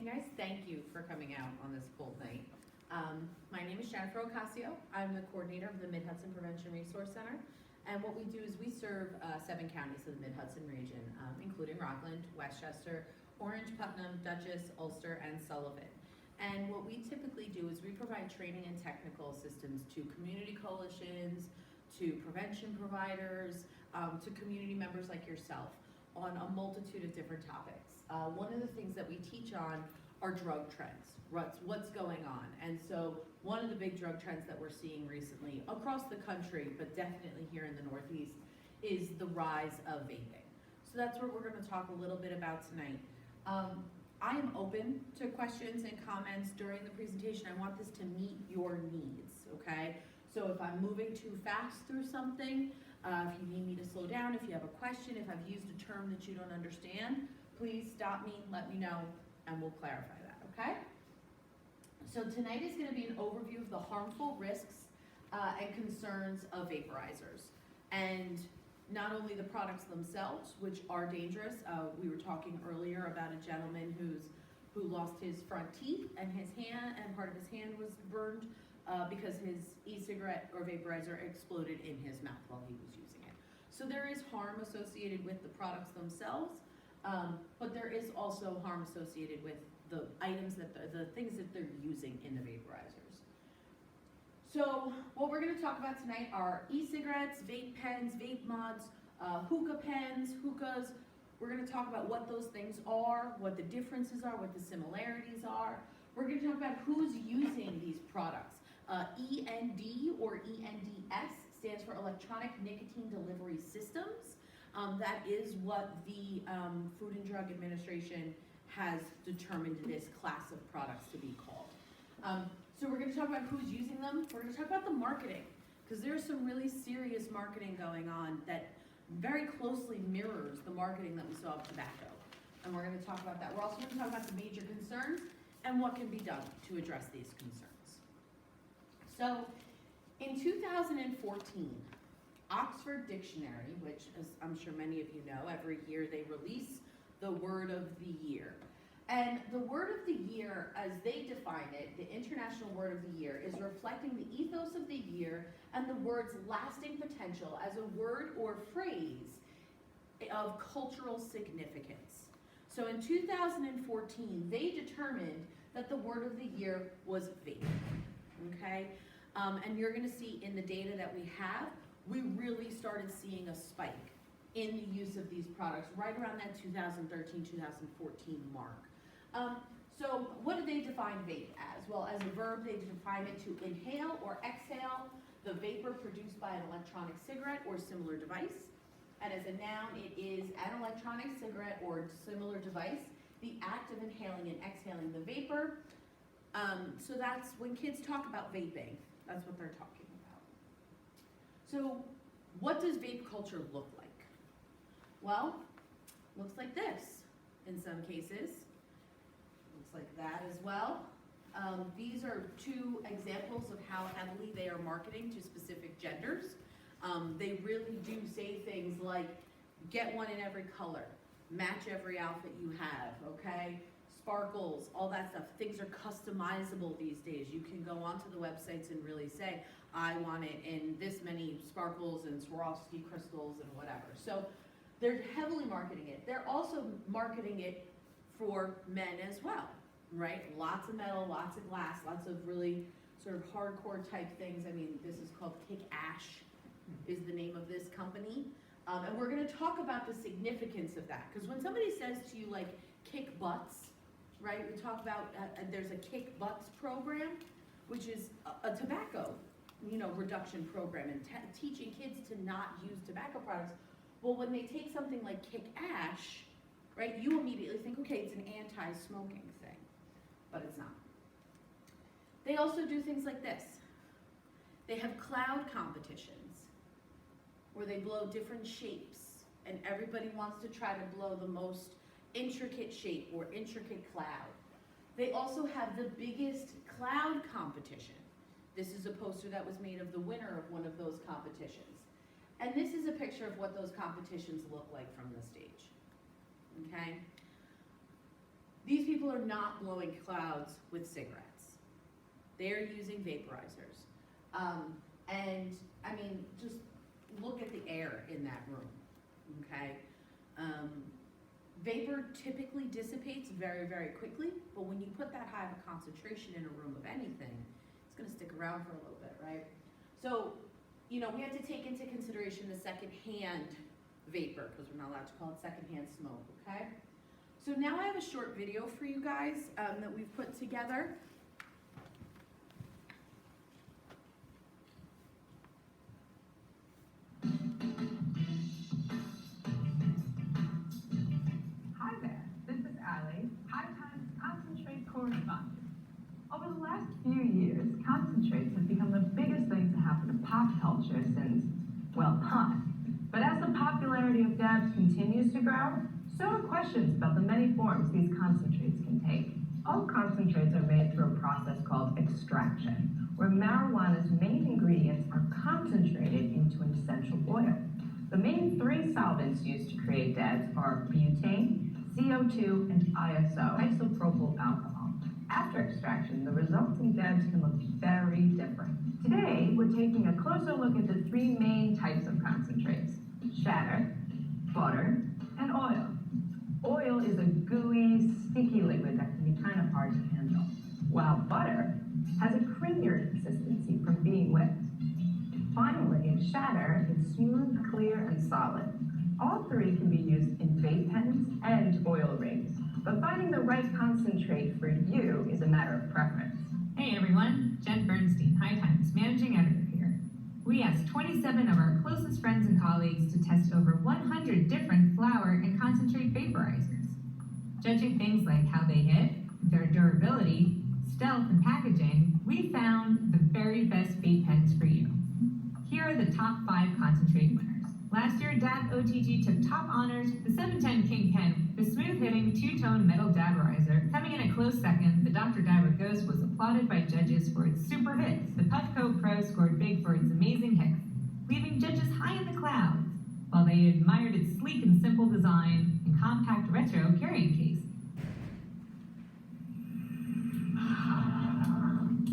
guys. Thank you for coming out on this cold night. My name is Jennifer Ocasio. I'm the coordinator of the Mid-Hudson Prevention Resource Center. And what we do is we serve 7 counties of the Mid-Hudson region, including Rockland, Westchester, Orange, Putnam, Dutchess, Ulster, and Sullivan. And what we typically do is we provide training and technical assistance to community coalitions, to prevention providers, to community members like yourself on a multitude of different topics. One of the things that we teach on are drug trends, what's going on. And so one of the big drug trends that we're seeing recently across the country, but definitely here in the Northeast, is the rise of vaping. So that's what we're going to talk a little bit about tonight. I am open to questions and comments during the presentation. I want this to meet your needs, okay? So if I'm moving too fast through something, if you need me to slow down, if you have a question, if I've used a term that you don't understand, please stop me, let me know, and we'll clarify that, okay? So tonight is going to be an overview of the harmful risks and concerns of vaporizers. And not only the products themselves, which are dangerous. We were talking earlier about a gentleman who lost his front teeth and his hand, and part of his hand was burned because his e-cigarette or vaporizer exploded in his mouth while he was using it. So there is harm associated with the products themselves, but there is also harm associated with the items the things that they're using in the vaporizers. So what we're going to talk about tonight are e-cigarettes, vape pens, vape mods, hookah pens, hookahs. We're going to talk about what those things are, what the differences are, what the similarities are. We're going to talk about who's using these products. END or ENDS stands for Electronic Nicotine Delivery Systems. That is what the Food and Drug Administration has determined this class of products to be called. So we're going to talk about who's using them. We're going to talk about the marketing, because there's some really serious marketing going on that very closely mirrors the marketing that we saw of tobacco. And we're going to talk about that. We're also going to talk about the major concerns and what can be done to address these concerns. So in 2014, Oxford Dictionary, which as I'm sure many of you know, every year they release the word of the year. And the word of the year, as they define it, the international word of the year, is reflecting the ethos of the year and the word's lasting potential as a word or phrase of cultural significance. So in 2014, they determined that the word of the year was vape, okay? And you're gonna see in the data that we have, we really started seeing a spike in the use of these products right around that 2013, 2014 mark. So what do they define vape as? Well, as a verb, they define it to inhale or exhale the vapor produced by an electronic cigarette or similar device. And as a noun, it is an electronic cigarette or similar device, the act of inhaling and exhaling the vapor. So that's when kids talk about vaping, that's what they're talking about. So what does vape culture look like? Well, looks like this in some cases. Looks like that as well. These are 2 examples of how heavily they are marketing to specific genders. They really do say things like, get one in every color, match every outfit you have, okay? Sparkles, all that stuff. Things are customizable these days. You can go onto the websites and really say, I want it in this many sparkles and Swarovski crystals and whatever. So they're heavily marketing it. They're also marketing it for men as well, right? Lots of metal, lots of glass, lots of really sort of hardcore type things. I mean, this is called Kick Ash is the name of this company. And we're gonna talk about the significance of that. Because when somebody says to you like, kick butts, right? We talk about, there's a kick butts program, which is a tobacco, reduction program and teaching kids to not use tobacco products. Well, when they take something like Kick Ash, right, you immediately think, okay, it's an anti-smoking thing, but it's not. They also do things like this. They have cloud competitions where they blow different shapes, and everybody wants to try to blow the most intricate shape or intricate cloud. They also have the biggest cloud competition. This is a poster that was made of the winner of one of those competitions. And this is a picture of what those competitions look like from the stage, okay? These people are not blowing clouds with cigarettes. They're using vaporizers. And I mean, just look at the air in that room, okay? Vapor typically dissipates very, very quickly, but when you put that high of a concentration in a room of anything, it's gonna stick around for a little bit, right? So, you know, we have to take into consideration the secondhand vapor, because we're not allowed to call it secondhand smoke, okay? So now I have a short video for you guys that we've put together. Hi there, this is Allie, High Times Concentrate correspondent. Over the last few years, concentrates have become the biggest thing to happen to pop culture since, well, pot. But as the popularity of dabs continues to grow, so are questions about the many forms these concentrates can take. All concentrates are made through a process called extraction, where marijuana's main ingredients are concentrated into an essential oil. The main three solvents used to create dabs are butane, CO2, and ISO, isopropyl alcohol. After extraction, the resulting dabs can look very different. Today, we're taking a closer look at the three main types of concentrates: shatter, butter, and oil. Oil is a gooey, sticky liquid that can be kind of hard to handle, while butter has a creamier consistency from being whipped. Finally, shatter is smooth, clear, and solid. All three can be used in vape pens and oil rigs, but finding the right concentrate for you is a matter of preference. Hey everyone, Jen Bernstein, High Times Managing Editor here. We asked 27 of our closest friends and colleagues to test over 100 different flower and concentrate vaporizers. Judging things like how they hit, their durability, stealth, and packaging, we found the very best vape pens for you. Here are the top 5 concentrate winners. Last year, Dab OTG took top honors, the 710 King Pen, the smooth-hitting two-tone metal daberizer. Coming in a close second, the Dr. Dabber Ghost was applauded by judges for its super hits. The Puffcoat Pro scored big for its amazing hits, leaving judges high in the clouds, while they admired its sleek and simple design and compact retro carrying case.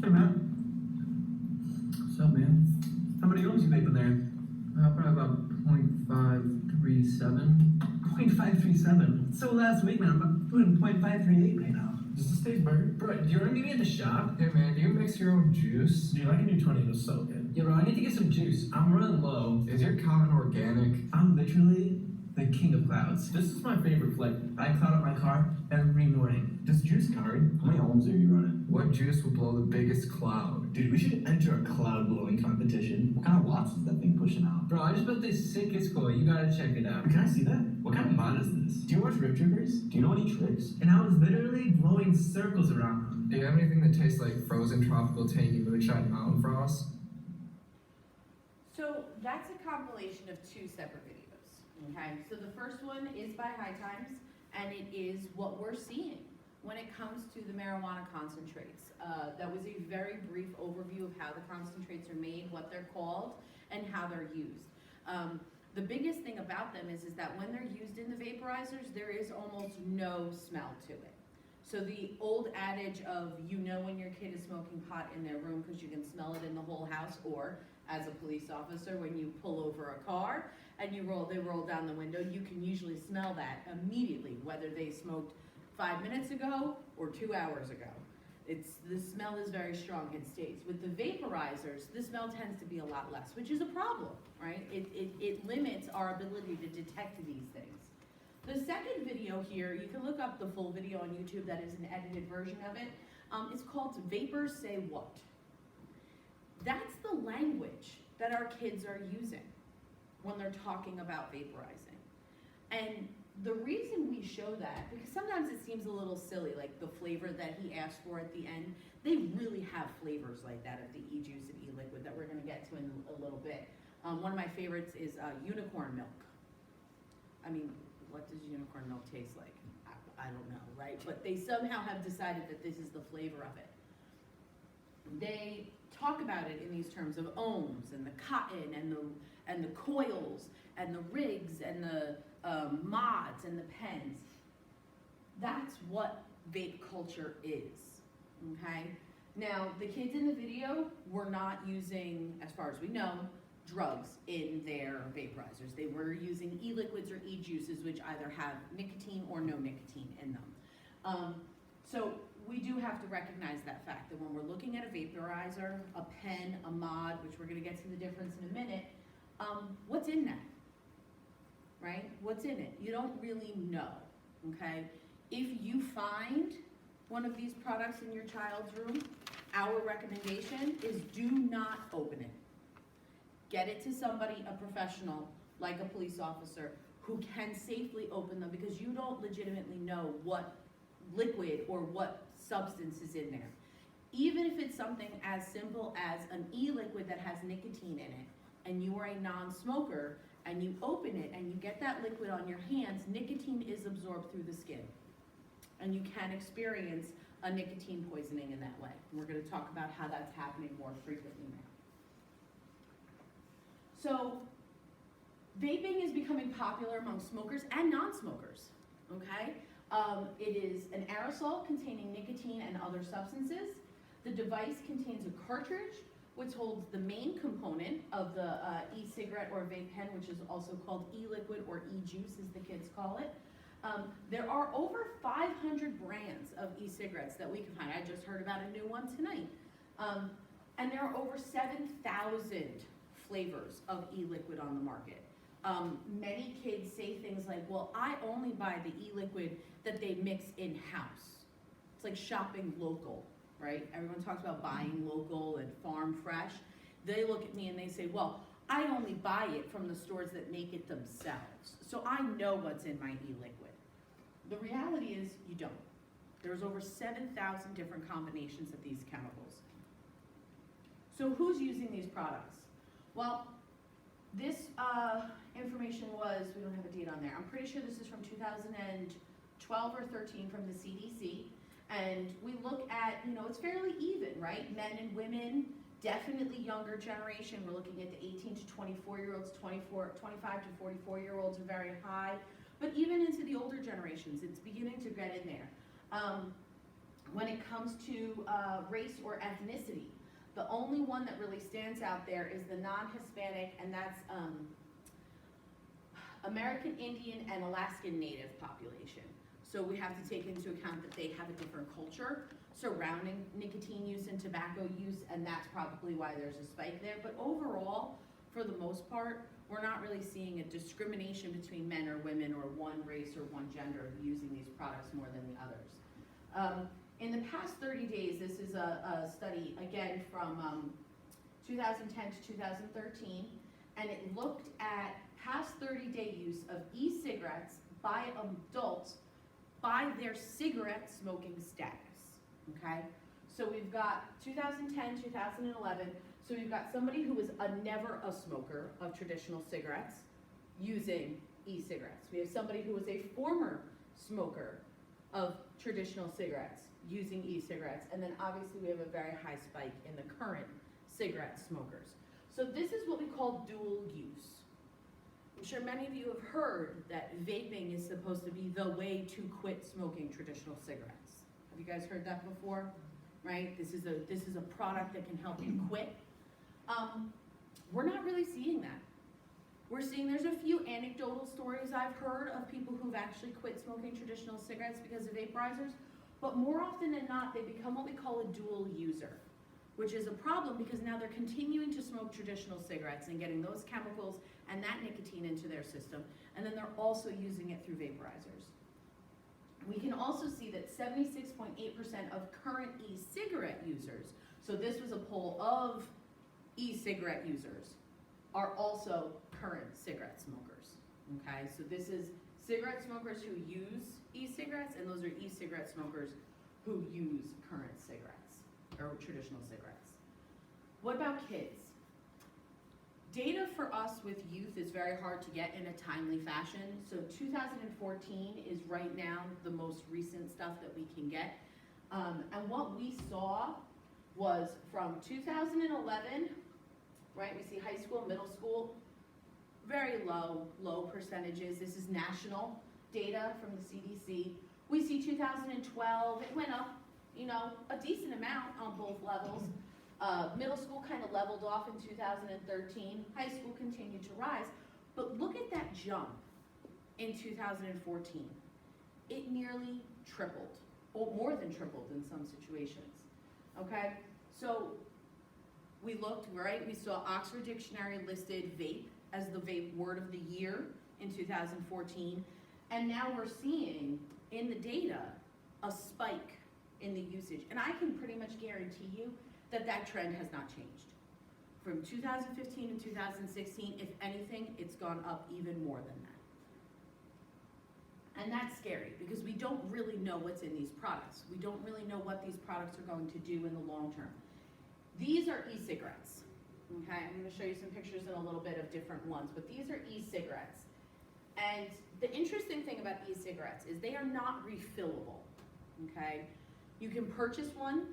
Hey, Matt. What's up, man? How many ohms you vaping there? Probably about 0.537. 0.537? So last week, man, I'm doing 0.538 right now. Does this taste burger? Bro, do you want to meet me at the shop? Hey man, do you mix your own juice? Dude, I can do 20 of those so good. Yeah bro, I need to get some juice. I'm running low. Is your cotton organic? I'm literally the king of clouds. This is my favorite flavor. I cloud up my car every morning. Does juice card? How many ohms are you running? What juice will blow the biggest cloud? Dude, we should enter a cloud blowing competition. What kind of watts is that thing pushing out? Bro, I just built this sickest coil. You gotta check it out. Can I see that? What kind of mod is this? Do you watch Rip Trippers? Do you know any tricks? And I was literally blowing circles around them. Do you have anything that tastes like frozen tropical tangy moonshine mountain frost? So that's a compilation of 2 separate videos, okay? So the first one is by High Times, and it is what we're seeing when it comes to the marijuana concentrates. That was a very brief overview of how the concentrates are made, what they're called, and how they're used. The biggest thing about them is that when they're used in the vaporizers, there is almost no smell to it. So the old adage of, you know when your kid is smoking pot in their room because you can smell it in the whole house, or as a police officer, when you pull over a car and they roll down the window, you can usually smell that immediately, whether they smoked 5 minutes ago or 2 hours ago. The smell is very strong and stays. With the vaporizers, the smell tends to be a lot less, which is a problem, right? It limits our ability to detect these things. The second video here, you can look up the full video on YouTube, that is an edited version of it. It's called Vapors Say What. That's the language that our kids are using when they're talking about vaporizing. And the reason we show that, because sometimes it seems a little silly, like the flavor that he asked for at the end, they really have flavors like that of the e-juice and e-liquid that we're gonna get to in a little bit. One of my favorites is unicorn milk. I mean, what does unicorn milk taste like? I don't know, right? But they somehow have decided that this is the flavor of it. They talk about it in these terms of ohms and the cotton and the coils and the rigs and the mods and the pens. That's what vape culture is, okay? Now, the kids in the video were not using, as far as we know, drugs in their vaporizers. They were using e-liquids or e-juices, which either have nicotine or no nicotine in them. So we do have to recognize that fact, that when we're looking at a vaporizer, a pen, a mod, which we're gonna get to the difference in a minute, what's in that, right? What's in it? You don't really know, okay? If you find one of these products in your child's room, our recommendation is do not open it. Get it to somebody, a professional, like a police officer, who can safely open them, because you don't legitimately know what liquid or what substance is in there. Even if it's something as simple as an e-liquid that has nicotine in it, and you are a non-smoker, and you open it and you get that liquid on your hands, nicotine is absorbed through the skin. And you can experience a nicotine poisoning in that way. And we're gonna talk about how that's happening more frequently now. So, vaping is becoming popular among smokers and non-smokers, okay? It is an aerosol containing nicotine and other substances. The device contains a cartridge, which holds the main component of the e-cigarette or vape pen, which is also called e-liquid or e-juice, as the kids call it. There are over 500 brands of e-cigarettes that we can find. I just heard about a new one tonight. And there are over 7,000 flavors of e-liquid on the market. Many kids say things like, well, I only buy the e-liquid that they mix in-house. It's like shopping local, right? Everyone talks about buying local and farm fresh. They look at me and they say, well, I only buy it from the stores that make it themselves. So I know what's in my e-liquid. The reality is you don't. There's over 7,000 different combinations of these chemicals. So who's using these products? Well, this information was, we don't have a date on there. I'm pretty sure this is from 2012 or 13 from the CDC. And we look at, it's fairly even, right? Men and women, definitely younger generation. We're looking at the 18 to 24-year-olds, 25 to 44-year-olds are very high. But even into the older generations, it's beginning to get in there. When it comes to race or ethnicity, the only one that really stands out there is the non-Hispanic, and that's American Indian and Alaskan Native population. So we have to take into account that they have a different culture surrounding nicotine use and tobacco use, and that's probably why there's a spike there. But overall, for the most part, we're not really seeing a discrimination between men or women or one race or one gender using these products more than the others. In the past 30 days, this is a study, again, from 2010 to 2013, and it looked at past 30-day use of e-cigarettes by adults by their cigarette smoking status, okay? So we've got 2010, 2011, so we've got somebody who was never a smoker of traditional cigarettes using e-cigarettes. We have somebody who was a former smoker of traditional cigarettes using e-cigarettes, and then obviously we have a very high spike in the current cigarette smokers. So this is what we call dual use. I'm sure many of you have heard that vaping is supposed to be the way to quit smoking traditional cigarettes. Have you guys heard that before? Right? This is a product that can help you quit. We're not really seeing that. We're seeing there's a few anecdotal stories I've heard of people who've actually quit smoking traditional cigarettes because of vaporizers, but more often than not, they become what we call a dual user, which is a problem because now they're continuing to smoke traditional cigarettes and getting those chemicals and that nicotine into their system, and then they're also using it through vaporizers. We can also see that 76.8% of current e-cigarette users, so this was a poll of e-cigarette users, are also current cigarette smokers, okay? So this is cigarette smokers who use e-cigarettes, and those are e-cigarette smokers who use current cigarettes, or traditional cigarettes. What about kids? Data for us with youth is very hard to get in a timely fashion, so 2014 is right now the most recent stuff that we can get. And what we saw was from 2011, right, we see high school, middle school, very low percentages. This is national data from the CDC. We see 2012, it went up, you know, a decent amount on both levels. Middle school kind of leveled off in 2013. High school continued to rise. But look at that jump in 2014. It nearly tripled, or more than tripled in some situations, okay? So we looked, right? We saw Oxford Dictionary listed vape as the vape word of the year in 2014. And now we're seeing in the data a spike in the usage. And I can pretty much guarantee you that that trend has not changed. From 2015 to 2016, if anything, it's gone up even more than that. And that's scary because we don't really know what's in these products. We don't really know what these products are going to do in the long term. These are e-cigarettes, okay? I'm gonna show you some pictures in a little bit of different ones, but these are e-cigarettes. And the interesting thing about e-cigarettes is they are not refillable, okay? You can purchase one,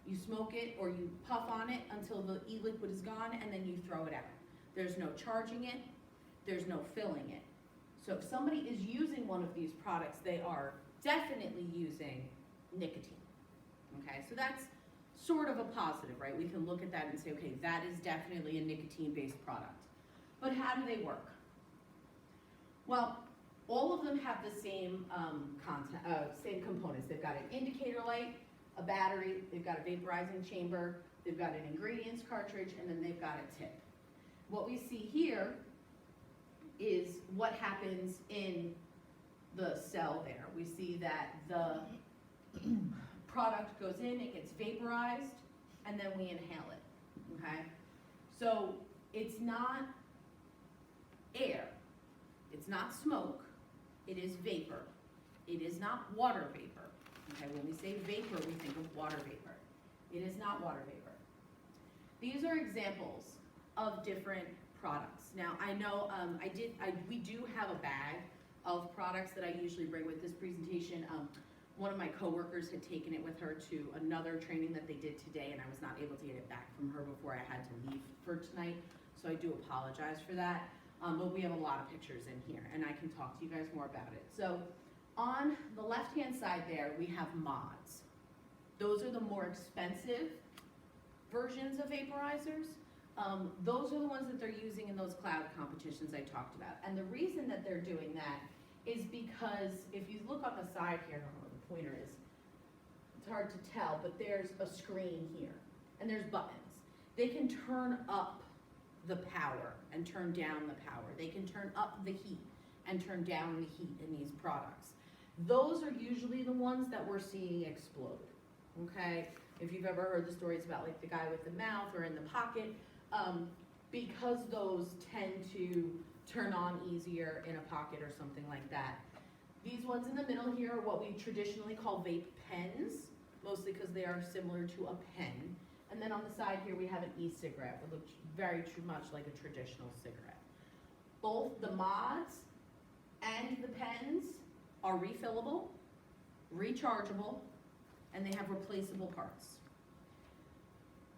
you smoke it or you puff on it until the e-liquid is gone and then you throw it out. There's no charging it, there's no filling it. So if somebody is using one of these products, they are definitely using nicotine, okay? So that's sort of a positive, right? We can look at that and say, okay, that is definitely a nicotine-based product. But how do they work? Well, all of them have the same same components. They've got an indicator light, a battery, they've got a vaporizing chamber, they've got an ingredients cartridge, and then they've got a tip. What we see here is what happens in the cell there. We see that the product goes in, it gets vaporized, and then we inhale it, okay? So it's not air, it's not smoke, it is vapor. It is not water vapor, okay? When we say vapor, we think of water vapor. It is not water vapor. These are examples of different products. Now, I know we do have a bag of products that I usually bring with this presentation. One of my coworkers had taken it with her to another training that they did today, and I was not able to get it back from her before I had to leave for tonight, so I do apologize for that. But we have a lot of pictures in here, and I can talk to you guys more about it. So on the left-hand side there, we have mods. Those are the more expensive versions of vaporizers. Those are the ones that they're using in those cloud competitions I talked about. And the reason that they're doing that is because if you look on the side here, I don't know where the pointer is, it's hard to tell, but there's a screen here, and there's buttons. They can turn up the power and turn down the power. They can turn up the heat and turn down the heat in these products. Those are usually the ones that we're seeing explode, okay? If you've ever heard the stories about like the guy with the mouth or in the pocket, because those tend to turn on easier in a pocket or something like that. These ones in the middle here are what we traditionally call vape pens, mostly because they are similar to a pen. And then on the side here we have an e-cigarette, which looks very much like a traditional cigarette. Both the mods and the pens are refillable, rechargeable, and they have replaceable parts.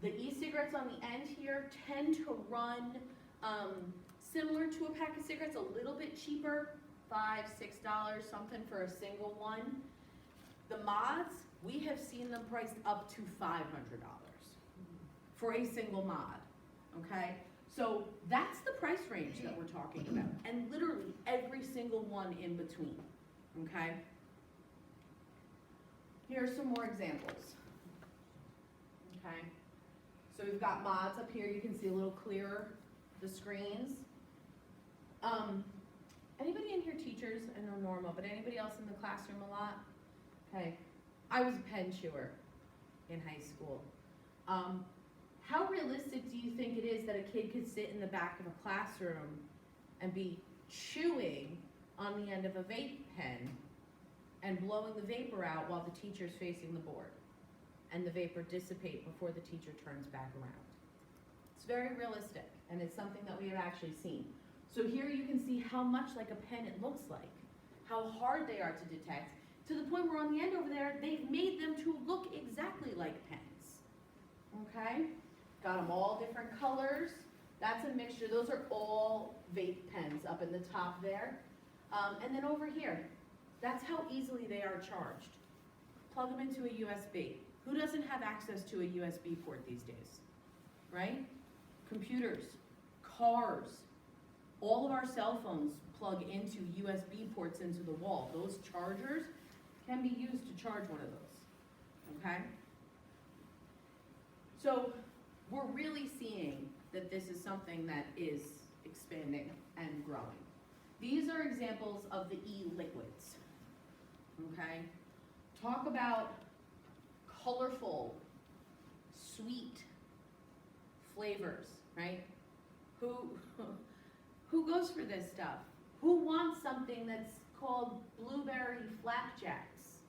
The e-cigarettes on the end here tend to run similar to a pack of cigarettes, a little bit cheaper, $5, $6, something for a single one. The mods, we have seen them priced up to $500 for a single mod, okay? So that's the price range that we're talking about, and literally every single one in between, okay? Here are some more examples, okay? So we've got mods up here, you can see a little clearer the screens. Anybody in here teachers? I know Norma, but anybody else in the classroom a lot? Okay, I was a pen chewer in high school. How realistic do you think it is that a kid could sit in the back of a classroom and be chewing on the end of a vape pen and blowing the vapor out while the teacher's facing the board and the vapor dissipate before the teacher turns back around? It's very realistic, and it's something that we have actually seen. So here you can see how much like a pen it looks like, how hard they are to detect, to the point where on the end over there, they've made them to look exactly like pens, okay? Got them all different colors. That's a mixture. Those are all vape pens up in the top there. And then over here, That's how easily they are charged. Plug them into a USB. Who doesn't have access to a USB port these days, right? Computers, cars, all of our cell phones plug into USB ports into the wall. Those chargers can be used to charge one of those, okay? So we're really seeing that this is something that is expanding and growing. These are examples of the e-liquids, okay? Talk about colorful, sweet flavors, right? Who goes for this stuff? Who wants something that's called blueberry flapjacks,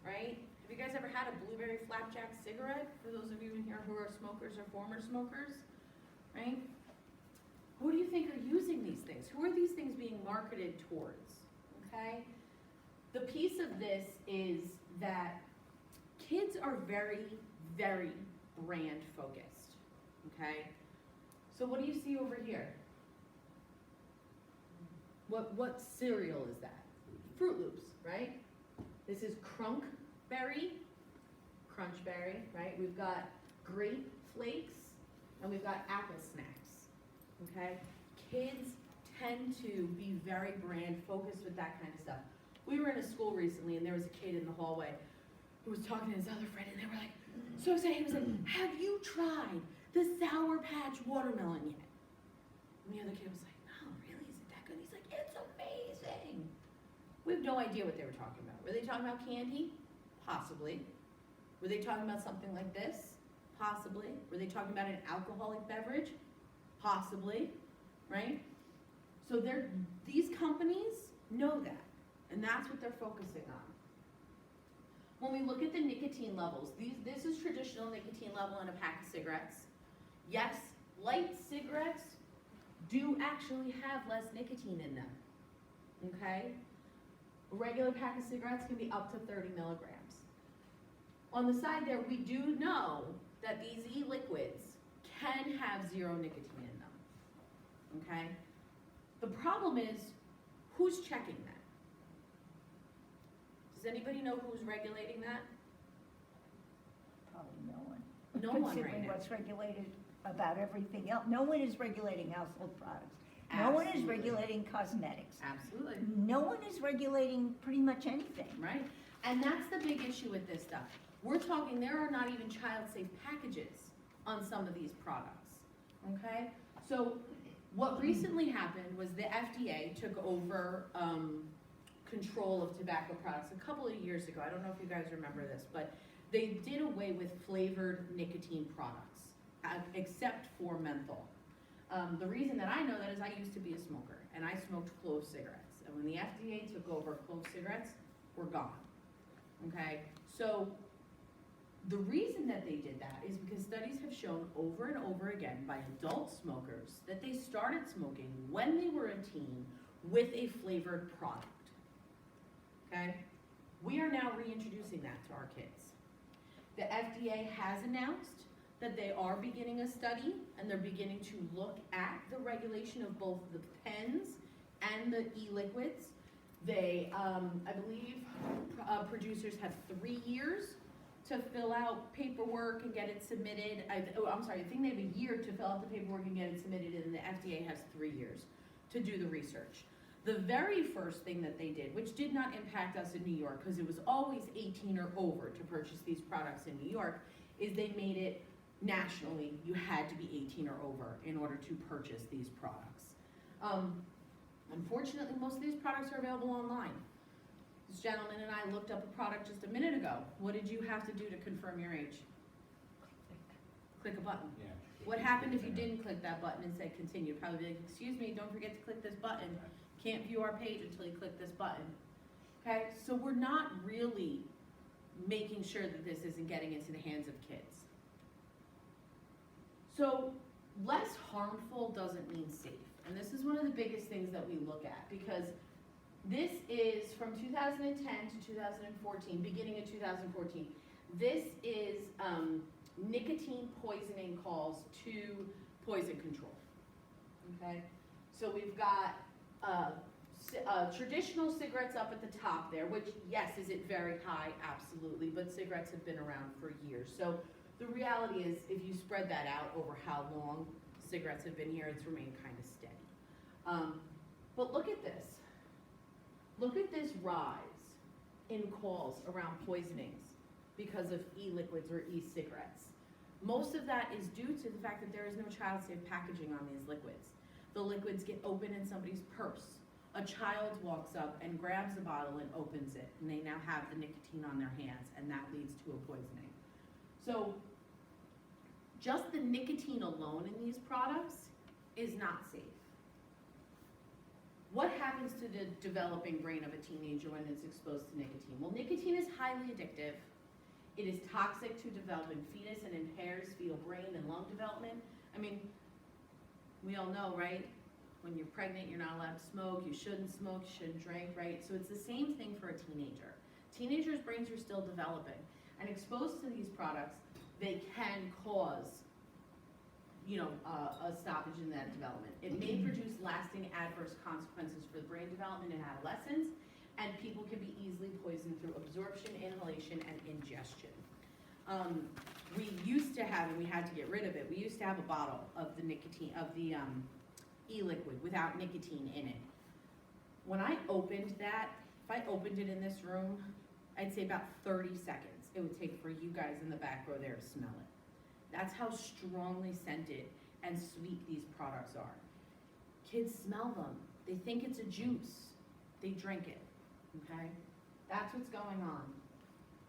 right? Have you guys ever had a blueberry flapjack cigarette? For those of you in here who are smokers or former smokers, right? Who do you think are using these things? Who are these things being marketed towards, okay? The piece of this is that kids are very, very brand focused, okay? So what do you see over here? What cereal is that? Fruit Loops, right? This is Crunkberry, Crunchberry, right? We've got Grape Flakes, and we've got Apple Snacks, okay? Kids tend to be very brand focused with that kind of stuff. We were in a school recently, and there was a kid in the hallway who was talking to his other friend, and they were like, so excited. He was like, have you tried the Sour Patch watermelon yet? And the other kid was like, no, really? Is it that good? He's like, it's amazing. We have no idea what they were talking about. Were they talking about candy? Possibly. Were they talking about something like this? Possibly. Were they talking about an alcoholic beverage? Possibly, right? So these companies know that, and that's what they're focusing on. When we look at the nicotine levels, this is traditional nicotine level in a pack of cigarettes. Yes, light cigarettes do actually have less nicotine in them, okay? A regular pack of cigarettes can be up to 30 milligrams. On the side there, we do know that these e-liquids can have 0 nicotine in them, okay? The problem is, who's checking that? Does anybody know who's regulating that? Probably no one. No one right Considering now. what's regulated about everything else. No one is regulating household products. No one is Absolutely. regulating cosmetics. Absolutely. No one is regulating pretty much anything. Right? And that's the big issue with this stuff. We're talking, there are not even child-safe packages on some of these products, okay? So what recently happened was the FDA took over control of tobacco products a couple of years ago. I don't know if you guys remember this, but they did away with flavored nicotine products, except for menthol. The reason that I know that is I used to be a smoker, and I smoked clove cigarettes. And when the FDA took over, clove cigarettes were gone, okay? So the reason that they did that is because studies have shown over and over again by adult smokers that they started smoking when they were a teen with a flavored product, okay? We are now reintroducing that to our kids. The FDA has announced that they are beginning a study, and they're beginning to look at the regulation of both the pens and the e-liquids. They, I believe, producers have 3 years to fill out paperwork and get it submitted. I think they have a year to fill out the paperwork and get it submitted, and the FDA has 3 years to do the research. The very first thing that they did, which did not impact us in New York, because it was always 18 or over to purchase these products in New York, is they made it nationally, you had to be 18 or over in order to purchase these products. Unfortunately, most of these products are available online. This gentleman and I looked up a product just a minute ago. What did you have to do to confirm your age? Click a button. Yeah. What happened if you didn't click that button and say continue? Probably be like, excuse me, don't forget to click this button. Can't view our page until you click this button. Okay, so we're not really making sure that this isn't getting into the hands of kids. So less harmful doesn't mean safe. And this is one of the biggest things that we look at, because this is from 2010 to 2014, beginning of 2014. This is nicotine poisoning calls to poison control, okay? So we've got Traditional cigarettes up at the top there, which, yes, is it very high? Absolutely, but cigarettes have been around for years. So the reality is, if you spread that out over how long cigarettes have been here, it's remained kind of steady. But look at this. Look at this rise in calls around poisonings because of e-liquids or e-cigarettes. Most of that is due to the fact that there is no child-safe packaging on these liquids. The liquids get open in somebody's purse. A child walks up and grabs a bottle and opens it, and they now have the nicotine on their hands, and that leads to a poisoning. So just the nicotine alone in these products is not safe. What happens to the developing brain of a teenager when it's exposed to nicotine? Well, nicotine is highly addictive. It is toxic to developing fetus and impairs fetal brain and lung development. I mean, we all know, right? When you're pregnant, you're not allowed to smoke, you shouldn't drink, right? So it's the same thing for a teenager. Teenagers' brains are still developing, and exposed to these products, they can cause, a stoppage in that development. It may produce lasting adverse consequences for the brain development in adolescence, and people can be easily poisoned through absorption, inhalation, and ingestion. We used to have, and we had to get rid of it, we used to have a bottle of the nicotine, of the e-liquid without nicotine in it. When I opened that, if I opened it in this room, I'd say about 30 seconds it would take for you guys in the back row there to smell it. That's how strongly scented and sweet these products are. Kids smell them. They think it's a juice. They drink it, okay? That's what's going on.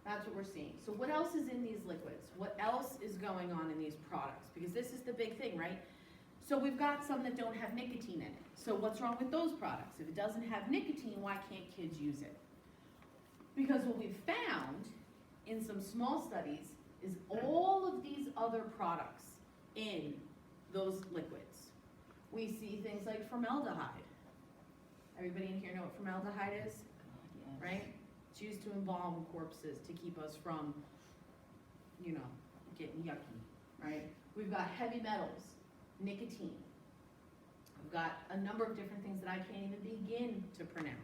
That's what we're seeing. So what else is in these liquids? What else is going on in these products? Because this is the big thing, right? So we've got some that don't have nicotine in it. So what's wrong with those products? If it doesn't have nicotine, why can't kids use it? Because what we've found in some small studies is all of these other products in those liquids. We see things like formaldehyde. Everybody in here know what formaldehyde is? Yes. Right? It's used to embalm corpses to keep us from, getting yucky, right? We've got heavy metals, nicotine. We've got a number of different things that I can't even begin to pronounce.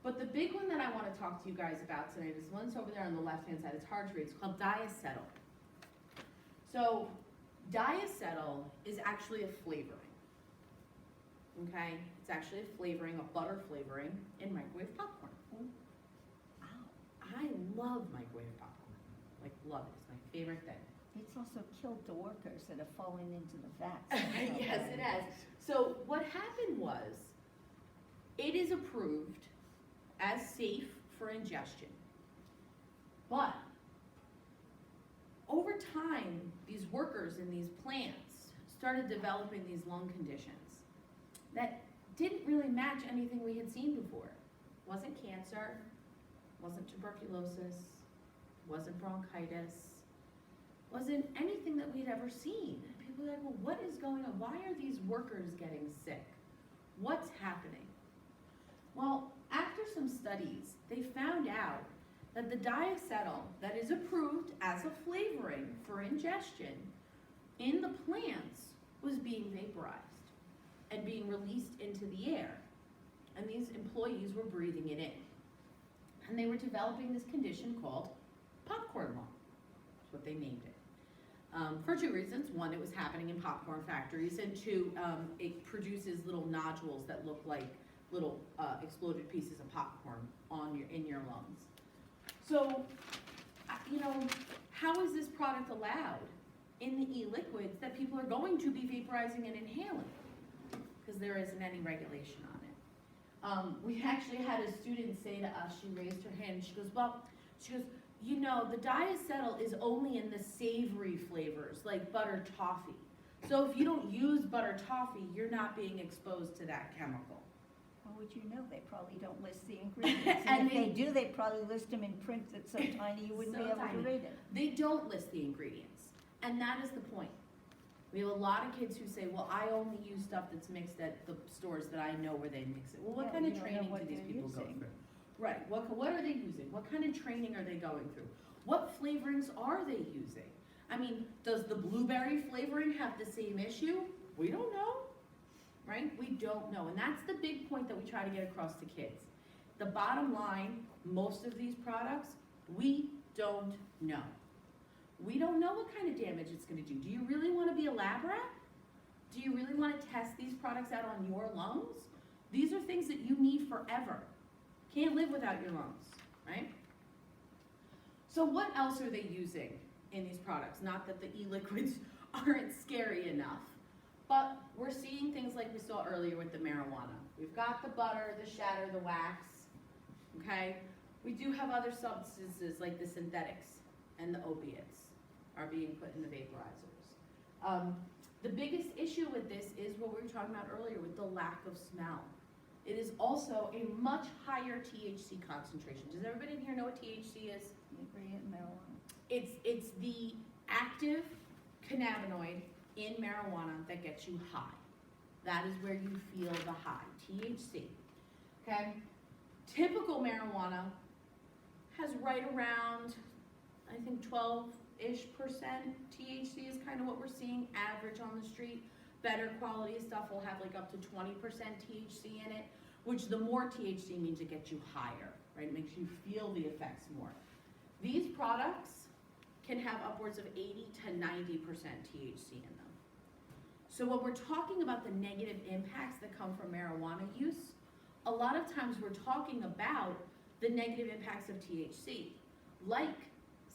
But the big one that I want to talk to you guys about tonight is one that's over there on the left-hand side. It's hard to read. It's called diacetyl. So diacetyl is actually a flavoring, okay? It's actually a flavoring, a butter flavoring in microwave popcorn. Wow. I love microwave popcorn. Like, love it. It's my favorite thing. It's also killed the workers that have fallen into the vats. Yes, it has. So what happened was, it is approved as safe for ingestion. But over time, these workers in these plants started developing these lung conditions that didn't really match anything we had seen before. Wasn't cancer, wasn't tuberculosis, wasn't bronchitis, wasn't anything that we'd ever seen. People were like, well, what is going on? Why are these workers getting sick? What's happening? Well, after some studies, they found out that the diacetyl that is approved as a flavoring for ingestion in the plants was being vaporized and being released into the air. And these employees were breathing it in. And they were developing this condition called popcorn lung. That's what they named it. For two reasons. One, it was happening in popcorn factories, and two, it produces little nodules that look like little exploded pieces of popcorn in your lungs. So, how is this product allowed in the e-liquids that people are going to be vaporizing and inhaling? Because there isn't any regulation on it. We actually had a student say to us, she raised her hand, she goes, the diacetyl is only in the savory flavors, like butter toffee. So if you don't use butter toffee, you're not being exposed to that chemical. How would you know? They probably don't list the ingredients. And if they do, they probably list them in print that's so tiny you wouldn't So be able tiny. to read it. They don't list the ingredients. And that is the point. We have a lot of kids who say, well, I only use stuff that's mixed at the stores that I know where they mix it. Well, what Yeah, kind of you don't know training what do these they're people go using. through? Right, what are they using? What kind of training are they going through? What flavorings are they using? I mean, does the blueberry flavoring have the same issue? We don't know. right? We don't know, and that's the big point that we try to get across to kids. The bottom line, most of these products, we don't know. We don't know what kind of damage it's gonna do. Do you really wanna be a lab rat? Do you really wanna test these products out on your lungs? These are things that you need forever. Can't live without your lungs, right? So what else are they using in these products? Not that the e-liquids aren't scary enough, but we're seeing things like we saw earlier with the marijuana. We've got the butter, the shatter, the wax, okay? We do have other substances like the synthetics and the opiates are being put in the vaporizers. The biggest issue with this is what we were talking about earlier with the lack of smell. It is also a much higher THC concentration. Does everybody in here know what THC is? Marijuana. It's the active cannabinoid in marijuana that gets you high. That is where you feel the high, THC, okay? Typical marijuana has right around, I think 12-ish% THC is kind of what we're seeing average on the street. Better quality stuff will have like up to 20% THC in it, which the more THC means it gets you higher, right? It makes you feel the effects more. These products can have upwards of 80 to 90% THC in them. So when we're talking about the negative impacts that come from marijuana use, a lot of times we're talking about the negative impacts of THC, like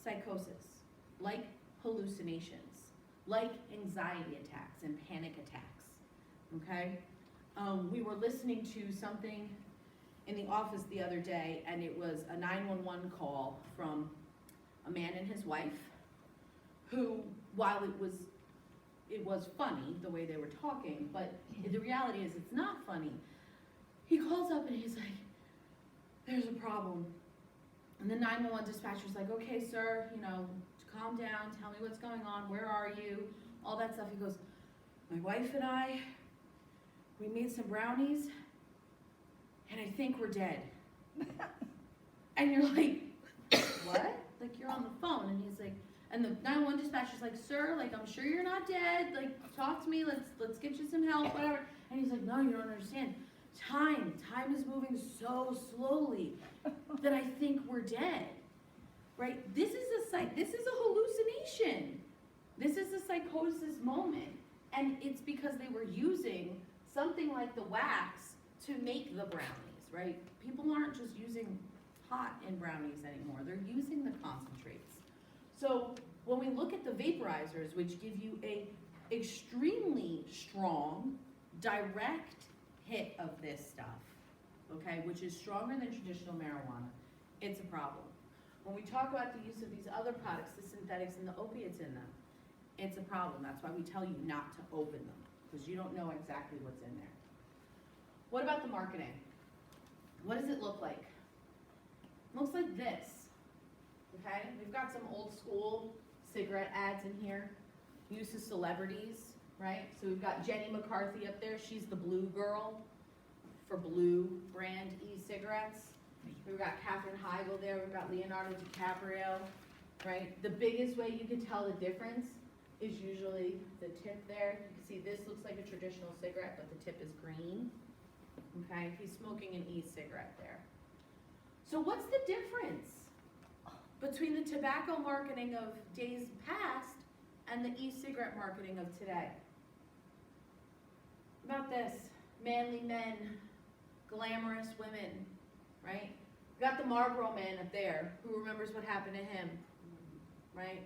psychosis, like hallucinations, like anxiety attacks and panic attacks, okay? We were listening to something in the office the other day, and it was a 911 call from a man and his wife who, while it was funny the way they were talking, but the reality is it's not funny. He calls up and he's like, there's a problem. And the 911 dispatcher's like, okay, sir, you know, calm down, tell me what's going on, where are you, all that stuff. He goes, my wife and I, we made some brownies, and I think we're dead. And you're like, what? Like, you're on the phone, and he's like, and the 911 dispatcher's like, sir, like, I'm sure you're not dead, like, talk to me, let's get you some help, whatever. And he's like, no, you don't understand. Time is moving so slowly that I think we're dead, right? This is a hallucination. This is a psychosis moment, and it's because they were using something like the wax to make the brownies, right? People aren't just using pot in brownies anymore, they're using the concentrates. So when we look at the vaporizers, which give you a extremely strong, direct hit of this stuff, okay, which is stronger than traditional marijuana, it's a problem. When we talk about the use of these other products, the synthetics and the opiates in them, it's a problem. That's why we tell you not to open them, because you don't know exactly what's in there. What about the marketing? What does it look like? It looks like this, okay? We've got some old school cigarette ads in here, use of celebrities, right? So we've got Jenny McCarthy up there. She's the blue girl for Blue brand e-cigarettes. We've got Katherine Heigl there. We've got Leonardo DiCaprio, right? The biggest way you can tell the difference is usually the tip there. You can see this looks like a traditional cigarette, but the tip is green, okay? He's smoking an e-cigarette there. So what's the difference between the tobacco marketing of days past and the e-cigarette marketing of today? About this, manly men, glamorous women, right? We got the Marlboro man up there. Who remembers what happened to him, right?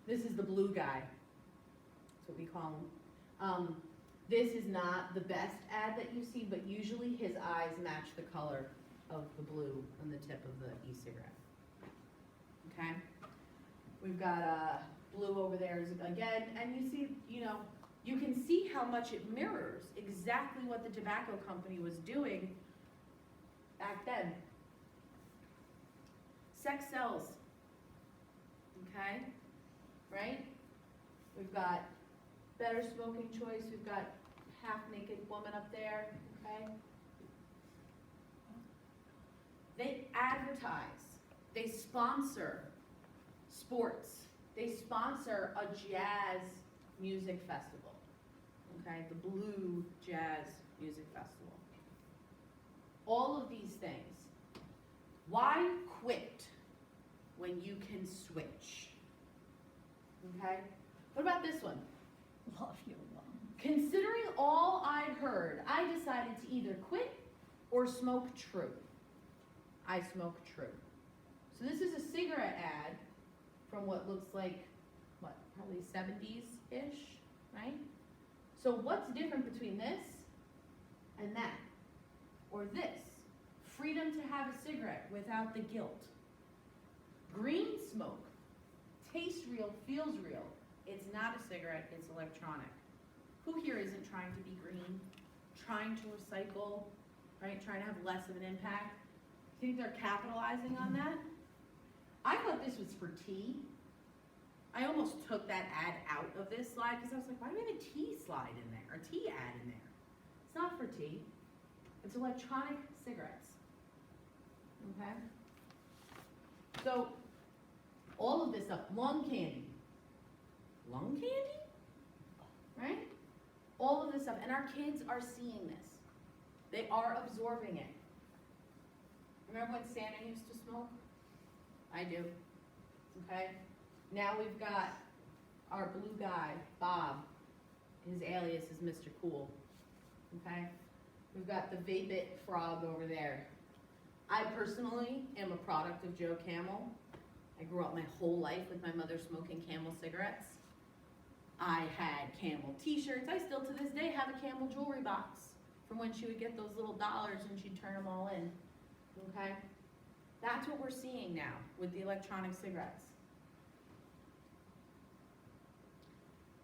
This is the blue guy. That's what we call him. This is not the best ad that you see, but usually his eyes match the color of the blue on the tip of the e-cigarette. Okay? We've got blue over there again, and you see, you know, you can see how much it mirrors exactly what the tobacco company was doing back then. Sex sells, okay, right? We've got better smoking choice, we've got half-naked woman up there, okay? They advertise, they sponsor sports, they sponsor a jazz music festival, okay? The Blue Jazz Music Festival. All of these things. Why quit when you can switch? Okay? What about this one? Love your lung. Considering all I'd heard, I decided to either quit or smoke True. I smoke True. So this is a cigarette ad from what looks like, what, probably 70s-ish, right? So what's different between this and that? Or this? Freedom to have a cigarette without the guilt. Green smoke. Tastes real, feels real. It's not a cigarette, it's electronic. Who here isn't trying to be green? Trying to recycle, right? Trying to have less of an impact? Think they're capitalizing on that? I thought this was for tea. I almost took that ad out of this slide because I was like, why do we have a tea slide in there, or tea ad in there? It's not for tea. It's electronic cigarettes. Okay? So, all of this stuff, lung candy. Lung candy? Right? All of this stuff, and our kids are seeing this. They are absorbing it. Remember when Santa used to smoke? I do. Okay? Now we've got our blue guy, Bob. His alias is Mr. Cool. Okay? We've got the Vape It frog over there. I personally am a product of Joe Camel. I grew up my whole life with my mother smoking Camel cigarettes. I had Camel t-shirts. I still to this day have a Camel jewelry box from when she would get those little dollars and she'd turn them all in. Okay? That's what we're seeing now with the electronic cigarettes.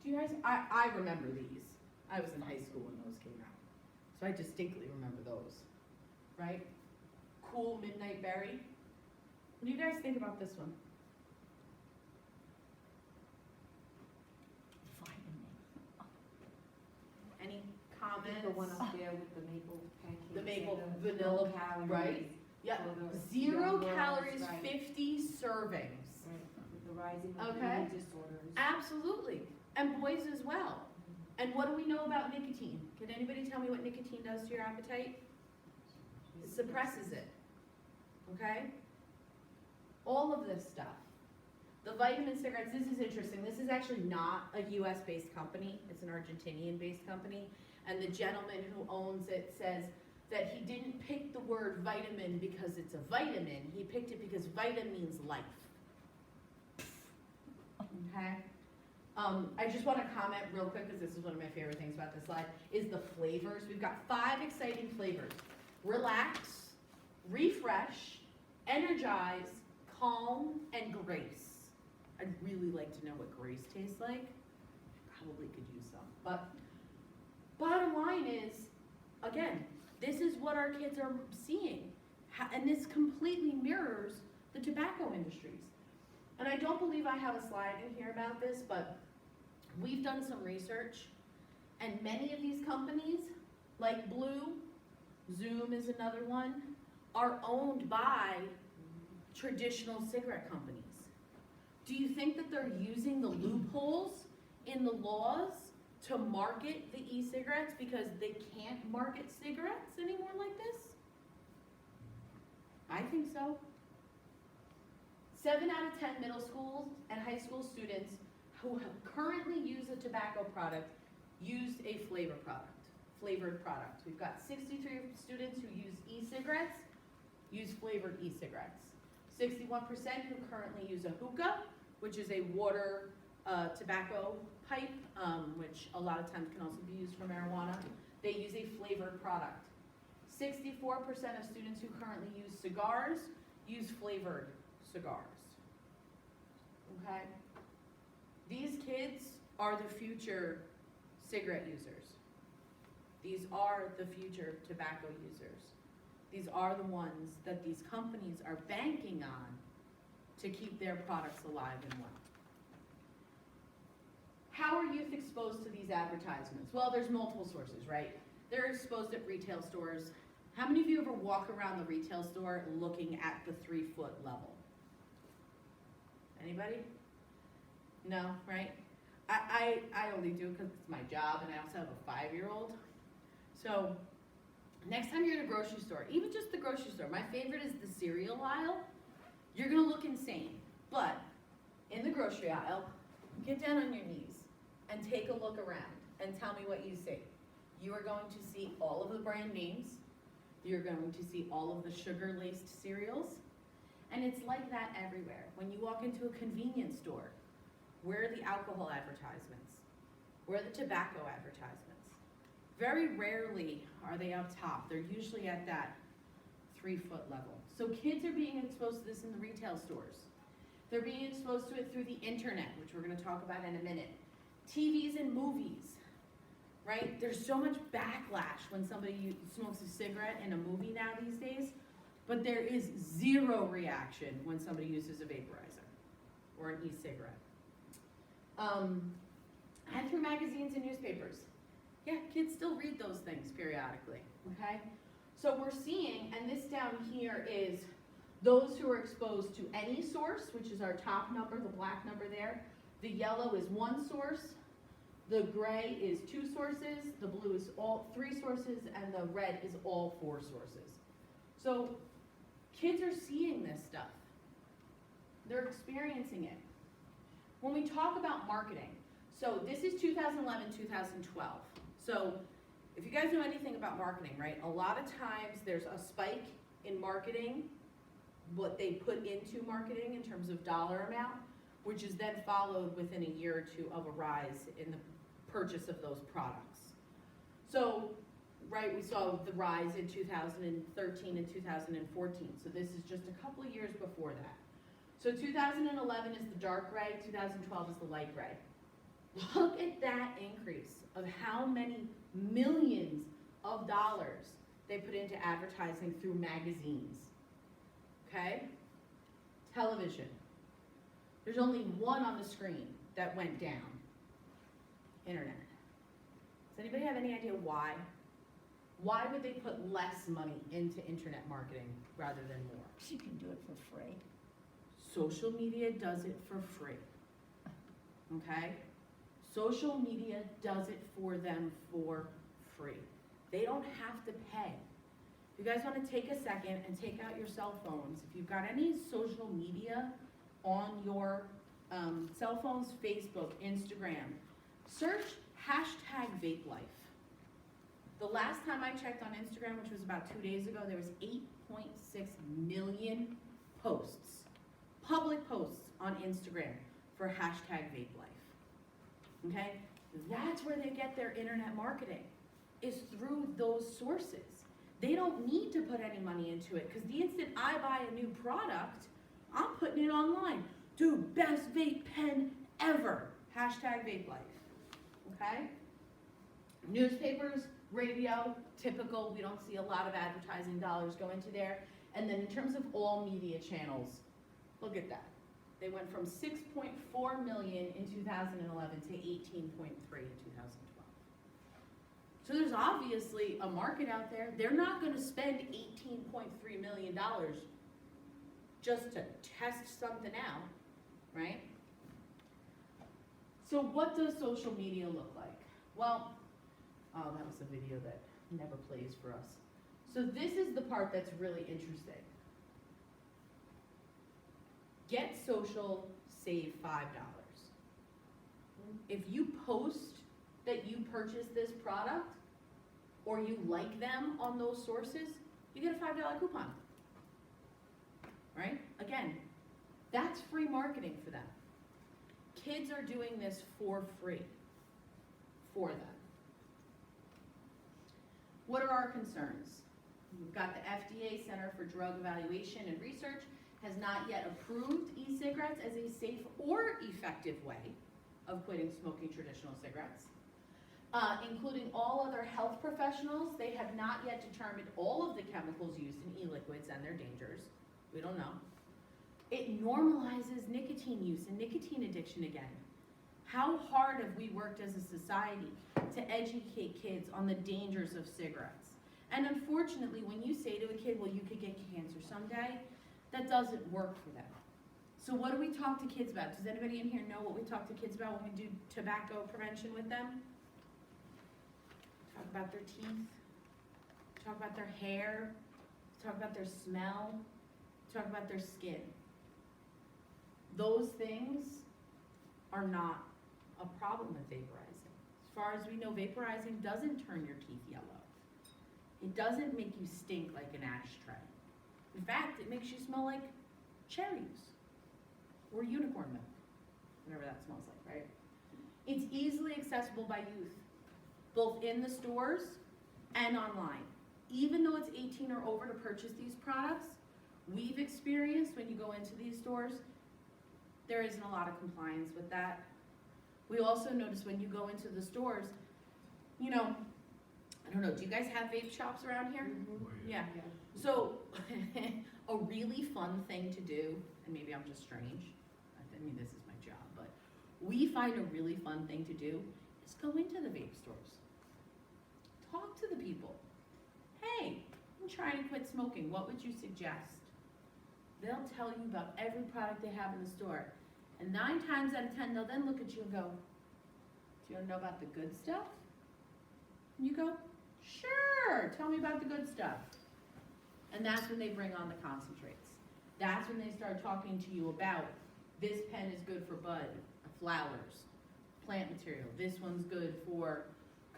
Do you guys, I remember these. I was in high school when those came out. So I distinctly remember those, right? Cool Midnight Berry. What do you guys think about this one? Any comments? The one up there with the maple pancakes. The maple and the vanilla, low calories. right? Yeah, For the 0 young girls, calories, right. 50 servings. Right, with the rising of Okay. eating disorders. Absolutely, and boys as well. And what do we know about nicotine? Can anybody tell me what nicotine does to your appetite? It suppresses it, okay? All of this stuff. The vitamin cigarettes, this is interesting. This is actually not a US-based company. It's an Argentinian-based company. And the gentleman who owns it says that he didn't pick the word vitamin because it's a vitamin. He picked it because vita means life. Okay? I just want to comment real quick, because this is one of my favorite things about this slide, is the flavors. We've got 5 exciting flavors. Relax, refresh, energize, calm, and grace. I'd really like to know what grace tastes like. Probably could use some. But bottom line is, again, this is what our kids are seeing. And this completely mirrors the tobacco industries. And I don't believe I have a slide in here about this, but we've done some research, and many of these companies, like Blue, Zoom is another one, are owned by traditional cigarette companies. Do you think that they're using the loopholes in the laws to market the e-cigarettes because they can't market cigarettes anymore like this? I think so. 7 out of 10 middle school and high school students who currently use a tobacco product used a flavored product. We've got 63 students who use e-cigarettes, use flavored e-cigarettes. 61% who currently use a hookah, which is a water tobacco pipe, which a lot of times can also be used for marijuana. They use a flavored product. 64% of students who currently use cigars use flavored cigars. Okay? These kids are the future cigarette users. These are the future tobacco users. These are the ones that these companies are banking on to keep their products alive and well. How are youth exposed to these advertisements? Well, there's multiple sources, right? They're exposed at retail stores. How many of you ever walk around the retail store looking at the 3-foot level? Anybody? No, right? I only do it because it's my job, and I also have a 5-year-old. So next time you're in a grocery store, even just the grocery store, my favorite is the cereal aisle. You're gonna look insane, but in the grocery aisle, get down on your knees and take a look around and tell me what you see. You are going to see all of the brand names. You're going to see all of the sugar-laced cereals. And it's like that everywhere. When you walk into a convenience store, where are the alcohol advertisements? Where are the tobacco advertisements? Very rarely are they up top. They're usually at that 3-foot level. So kids are being exposed to this in the retail stores. They're being exposed to it through the internet, which we're gonna talk about in a minute. TVs and movies, right? There's so much backlash when somebody smokes a cigarette in a movie now these days, but there is zero reaction when somebody uses a vaporizer or an e-cigarette. And through magazines and newspapers. Yeah, kids still read those things periodically, okay? So we're seeing, and this down here is those who are exposed to any source, which is our top number, the black number there. The yellow is 1 source, the gray is 2 sources, the blue is all 3 sources, and the red is all 4 sources. So kids are seeing this stuff. They're experiencing it. When we talk about marketing, so this is 2011, 2012. So if you guys know anything about marketing, right, a lot of times there's a spike in marketing, what they put into marketing in terms of dollar amount, which is then followed within a year or two of a rise in the purchase of those products. So, right, we saw the rise in 2013 and 2014. So this is just a couple of years before that. So 2011 is the dark gray, 2012 is the light gray. Look at that increase of how many millions of dollars they put into advertising through magazines. Okay? Television. There's only one on the screen that went down. Internet. Does anybody have any idea why? Why would they put less money into internet marketing rather than more? She can do it for free. Social media does it for free. Okay? Social media does it for them for free. They don't have to pay. You guys want to take a second and take out your cell phones. If you've got any social media on your cell phones, Facebook, Instagram, search #VapeLife. The last time I checked on Instagram, which was about 2 days ago, there was 8.6 million posts, public posts on Instagram for #VapeLife. Okay? That's where they get their internet marketing, is through those sources. They don't need to put any money into it, because the instant I buy a new product, I'm putting it online. Dude, best vape pen ever. #VapeLife. Okay? Newspapers, radio, typical. We don't see a lot of advertising dollars go into there. And then in terms of all media channels, look at that. They went from 6.4 million in 2011 to 18.3 in 2012. So there's obviously a market out there. They're not going to spend $18.3 million just to test something out, right? So what does social media look like? Well, oh, that was a video that never plays for us. So this is the part that's really interesting. Get social, save $5. If you post that you purchased this product, or you like them on those sources, you get a $5 coupon. Right? Again, that's free marketing for them. Kids are doing this for free for them. What are our concerns? We've got the FDA, Center for Drug Evaluation and Research, has not yet approved e-cigarettes as a safe or effective way of quitting smoking traditional cigarettes. Including all other health professionals, they have not yet determined all of the chemicals used in e-liquids and their dangers. We don't know. It normalizes nicotine use and nicotine addiction again. How hard have we worked as a society to educate kids on the dangers of cigarettes? And unfortunately, when you say to a kid, well, you could get cancer someday, that doesn't work for them. So what do we talk to kids about? Does anybody in here know what we talk to kids about when we do tobacco prevention with them? Talk about their teeth, talk about their hair, talk about their smell, talk about their skin. Those things are not a problem with vaporizing. As far as we know, vaporizing doesn't turn your teeth yellow. It doesn't make you stink like an ashtray. In fact, it makes you smell like cherries or unicorn milk, whatever that smells like, right? It's easily accessible by youth, both in the stores and online. Even though it's 18 or over to purchase these products, we've experienced when you go into these stores, there isn't a lot of compliance with that. We also notice when you go into the stores, you know, I don't know, do you guys have vape shops around here? Yeah. So, a really fun thing to do, and maybe I'm just strange, I mean, this is my job, but we find a really fun thing to do is go into the vape stores. Talk to the people. Hey, I'm trying to quit smoking, what would you suggest? They'll tell you about every product they have in the store. And 9 times out of 10, they'll then look at you and go, do you want to know about the good stuff? And you go, sure, tell me about the good stuff. And that's when they bring on the concentrates. That's when they start talking to you about, this pen is good for bud, flowers, plant material. This one's good for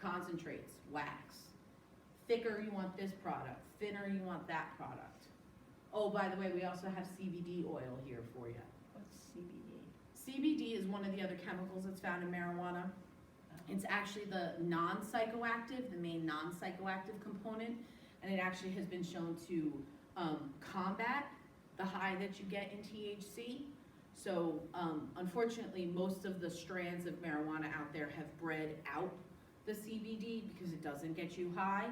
concentrates, wax. Thicker, you want this product. Thinner, you want that product. Oh, by the way, we also have CBD oil here for you. What's CBD? CBD is one of the other chemicals that's found in marijuana. It's actually the non-psychoactive, the main non-psychoactive component, and it actually has been shown to combat the high that you get in THC. So unfortunately, most of the strands of marijuana out there have bred out the CBD because it doesn't get you high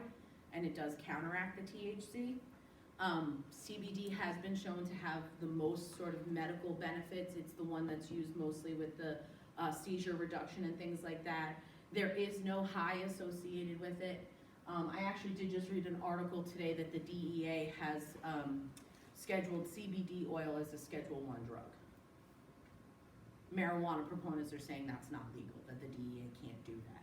and it does counteract the THC. CBD has been shown to have the most sort of medical benefits. It's the one that's used mostly with the seizure reduction and things like that. There is no high associated with it. I actually did just read an article today that the DEA has scheduled CBD oil as a Schedule I drug. Marijuana proponents are saying that's not legal, that the DEA can't do that.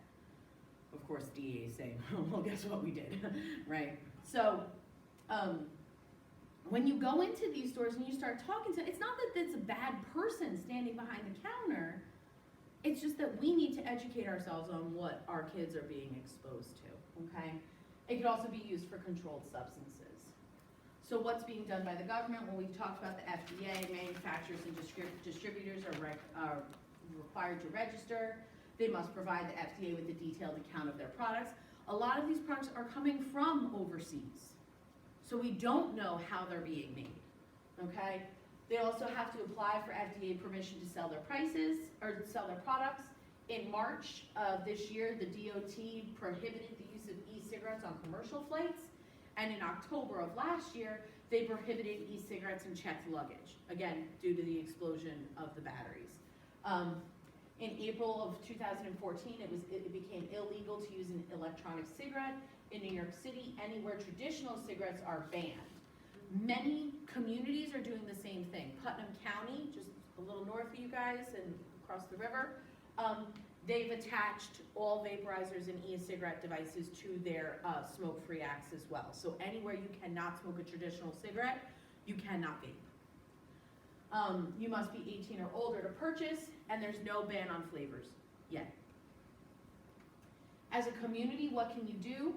Of course, DEA is saying, well, guess what we did, right? So, when you go into these stores and you start talking to, it's not that it's a bad person standing behind the counter, it's just that we need to educate ourselves on what our kids are being exposed to, okay? It could also be used for controlled substances. So what's being done by the government? Well, we've talked about the FDA, manufacturers and distributors are required to register. They must provide the FDA with a detailed account of their products. A lot of these products are coming from overseas. So we don't know how they're being made, okay? They also have to apply for FDA permission to sell their prices, or to sell their products. In March of this year, the DOT prohibited the use of e-cigarettes on commercial flights. And in October of last year, they prohibited e-cigarettes in checked luggage, again, due to the explosion of the batteries. In April of 2014, it became illegal to use an electronic cigarette. In New York City, anywhere traditional cigarettes are banned. Many communities are doing the same thing. Putnam County, just a little north of you guys and across the river, they've attached all vaporizers and e-cigarette devices to their smoke-free acts as well. So anywhere you cannot smoke a traditional cigarette, you cannot vape. You must be 18 or older to purchase, and there's no ban on flavors yet. As a community, what can you do?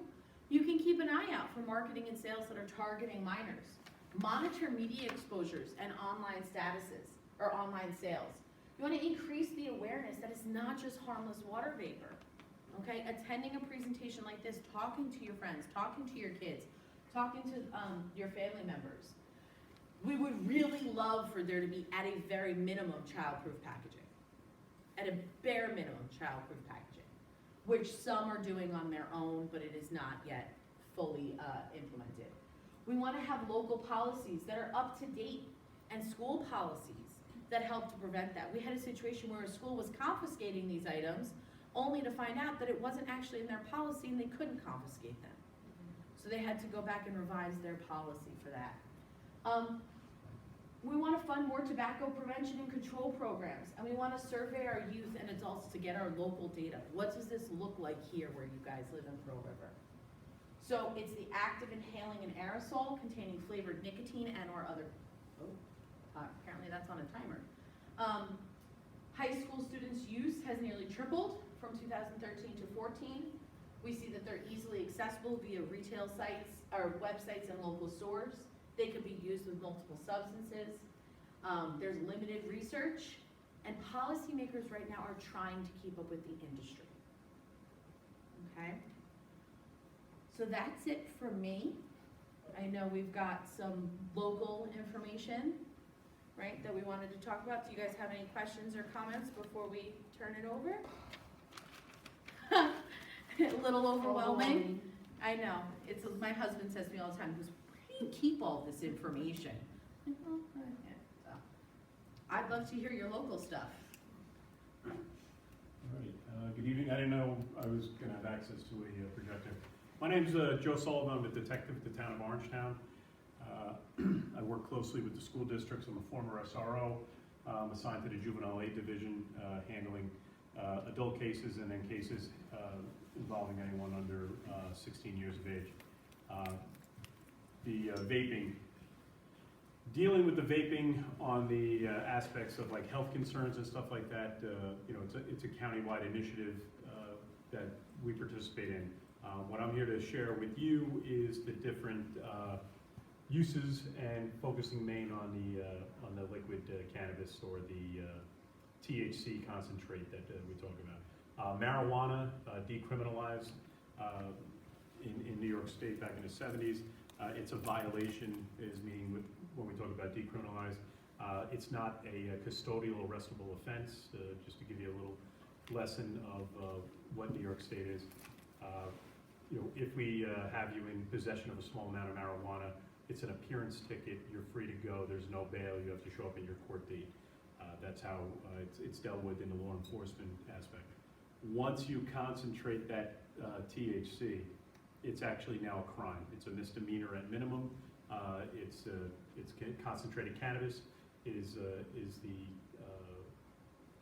You can keep an eye out for marketing and sales that are targeting minors. Monitor media exposures and online statuses or online sales. You want to increase the awareness that it's not just harmless water vapor. Okay, attending a presentation like this, talking to your friends, talking to your kids, talking to your family members. We would really love for there to be, at a very minimum, childproof packaging. At a bare minimum, childproof packaging, which some are doing on their own, but it is not yet fully implemented. We want to have local policies that are up to date and school policies that help to prevent that. We had a situation where a school was confiscating these items only to find out that it wasn't actually in their policy and they couldn't confiscate them. So they had to go back and revise their policy for that. We want to fund more tobacco prevention and control programs, and we want to survey our youth and adults to get our local data. What does this look like here where you guys live in Pearl River? So it's the act of inhaling an aerosol containing flavored nicotine and or other, apparently that's on a timer. High school students' use has nearly tripled from 2013 to 14. We see that they're easily accessible via retail sites or websites and local stores. They could be used with multiple substances. There's limited research, and policymakers right now are trying to keep up with the industry. Okay? So that's it for me. I know we've got some local information, right, that we wanted to talk about. Do you guys have any questions or comments before we turn it over? A little overwhelming. I know. It's my husband says to me all the time, he goes, where do you keep all this information? So, I'd love to hear your local stuff. All right, good evening. I didn't know I was going to have access to a projector. My name's Joe Sullivan. I'm a detective at the town of Orangetown. I work closely with the school districts. I'm a former SRO. I'm assigned to the juvenile aid division, handling adult cases and then cases involving anyone under 16 years of age. Vaping. Dealing with the vaping on the aspects of like health concerns and stuff like that, you know, it's a countywide initiative that we participate in. What I'm here to share with you is the different uses and focusing main on the liquid cannabis or the THC concentrate that we talk about. Marijuana decriminalized in New York State back in the 70s. It's a violation, is meaning when we talk about decriminalized. It's not a custodial arrestable offense, just to give you a little lesson of what New York State is. You know, if we have you in possession of a small amount of marijuana, it's an appearance ticket, you're free to go, there's no bail, you have to show up in your court date. That's how it's dealt with in the law enforcement aspect. Once you concentrate that THC, it's actually now a crime. It's a misdemeanor at minimum. It's concentrated cannabis is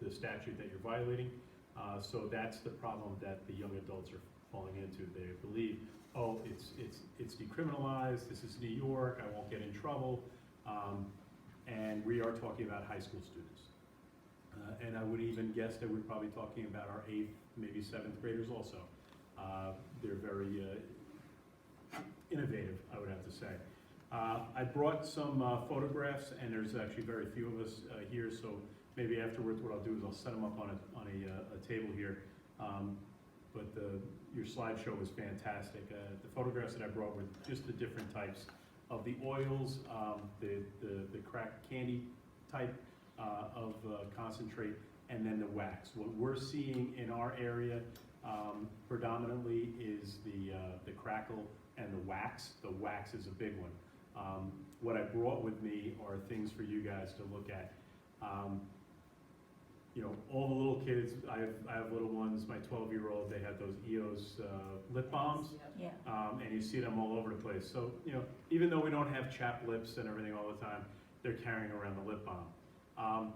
the statute that you're violating. So that's the problem that the young adults are falling into. They believe, oh, it's decriminalized. This is New York. I won't get in trouble. And we are talking about high school students. And I would even guess that we're probably talking about our 8th, maybe 7th graders also. They're very innovative, I would have to say. I brought some photographs, and there's actually very few of us here, so maybe afterwards what I'll do is I'll set them up on a table here. But your slideshow was fantastic. The photographs that I brought were just the different types of the oils, the crack candy type of concentrate, and then the wax. What we're seeing in our area predominantly is the crackle and the wax. The wax is a big one. What I brought with me are things for you guys to look at. You know, all the little kids, I have little ones, my 12-year-old, they have those EOS lip balms. Yeah. And you see them all over the place. So, you know, even though we don't have chapped lips and everything all the time, they're carrying around the lip balm.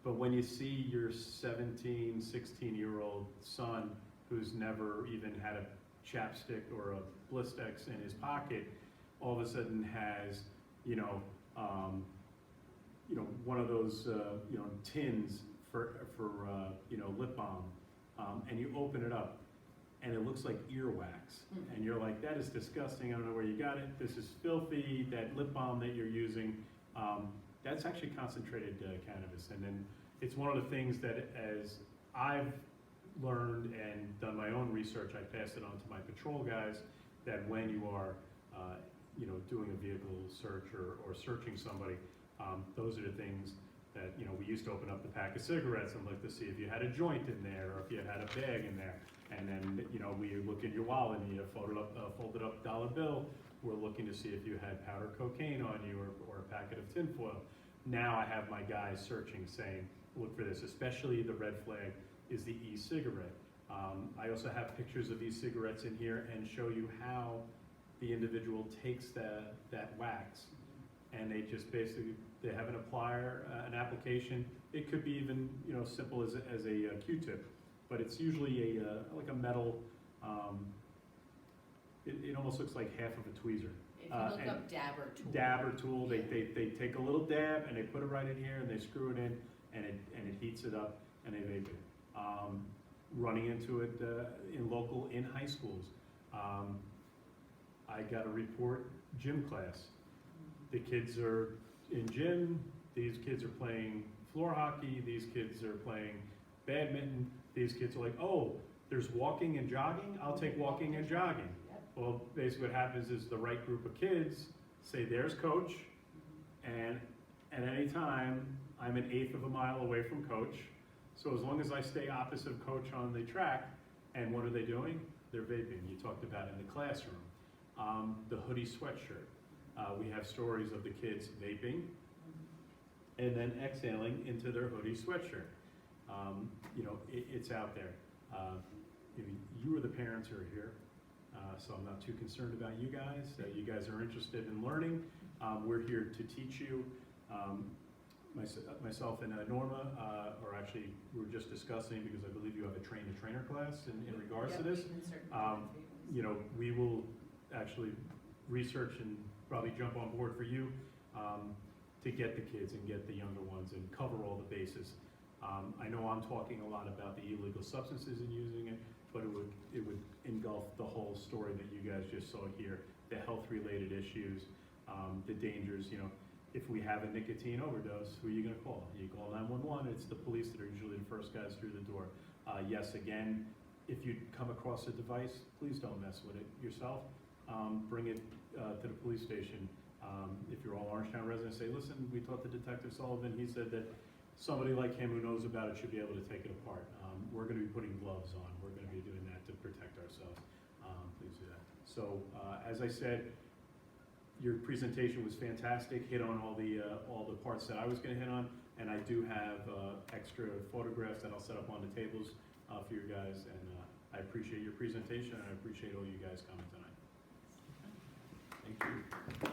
But when you see your 17, 16-year-old son who's never even had a chapstick or a Blistex in his pocket, all of a sudden has, one of those, tins for lip balm, and you open it up, and it looks like earwax, and you're like, that is disgusting. I don't know where you got it. This is filthy. That lip balm that you're using, that's actually concentrated cannabis. And then it's one of the things that, as I've learned and done my own research, I pass it on to my patrol guys, that when you are doing a vehicle search or searching somebody, those are the things that, we used to open up the pack of cigarettes and look to see if you had a joint in there or if you had a bag in there. And then, we look in your wallet and you have folded up dollar bill. We're looking to see if you had powder cocaine on you or a packet of tinfoil. Now I have my guys searching, saying, look for this, especially the red flag is the e-cigarette. I also have pictures of e-cigarettes in here and show you how the individual takes that wax, and they just basically They have an applier, an application. It could be even, you know, simple as a Q-tip, but it's usually like a metal, it almost looks like half of a tweezer. If you look and up dabber tool. Dabber tool, they take a little dab and they put it right in here and they screw it in and it heats it up and they vape it. Running into it in high schools. I got a report, gym class. The kids are in gym, these kids are playing floor hockey, these kids are playing badminton, these kids are like, oh, there's walking and jogging, I'll take walking and jogging. Well, basically what happens is the right group of kids say, there's coach, and at any time, I'm an eighth of a mile away from coach, so as long as I stay opposite of coach on the track, and what are they doing? They're vaping. You talked about in the classroom. The hoodie sweatshirt. We have stories of the kids vaping and then exhaling into their hoodie sweatshirt. You know, it's out there. You are the parents who are here, so I'm not too concerned about you guys. You guys are interested in learning. We're here to teach you. Myself and Norma are actually, we were just discussing, because I believe you have a train-the-trainer class in regards to this. You know, we will actually research and probably jump on board for you to get the kids and get the younger ones and cover all the bases. I know I'm talking a lot about the illegal substances and using it, but it would engulf the whole story that you guys just saw here, the health-related issues, the dangers. You know, if we have a nicotine overdose, who are you going to call? You call 911. It's the police that are usually the first guys through the door. Yes, again, if you come across a device, please don't mess with it yourself. Bring it to the police station. If you're all Orangetown residents, say, listen, we talked to Detective Sullivan. He said that somebody like him who knows about it should be able to take it apart. We're going to be putting gloves on. We're going to be doing that to protect ourselves. Please do that. So, as I said, your presentation was fantastic. Hit on all the parts that I was going to hit on, and I do have extra photographs that I'll set up on the tables for you guys. And I appreciate your presentation, and I appreciate all you guys coming tonight. Thank you.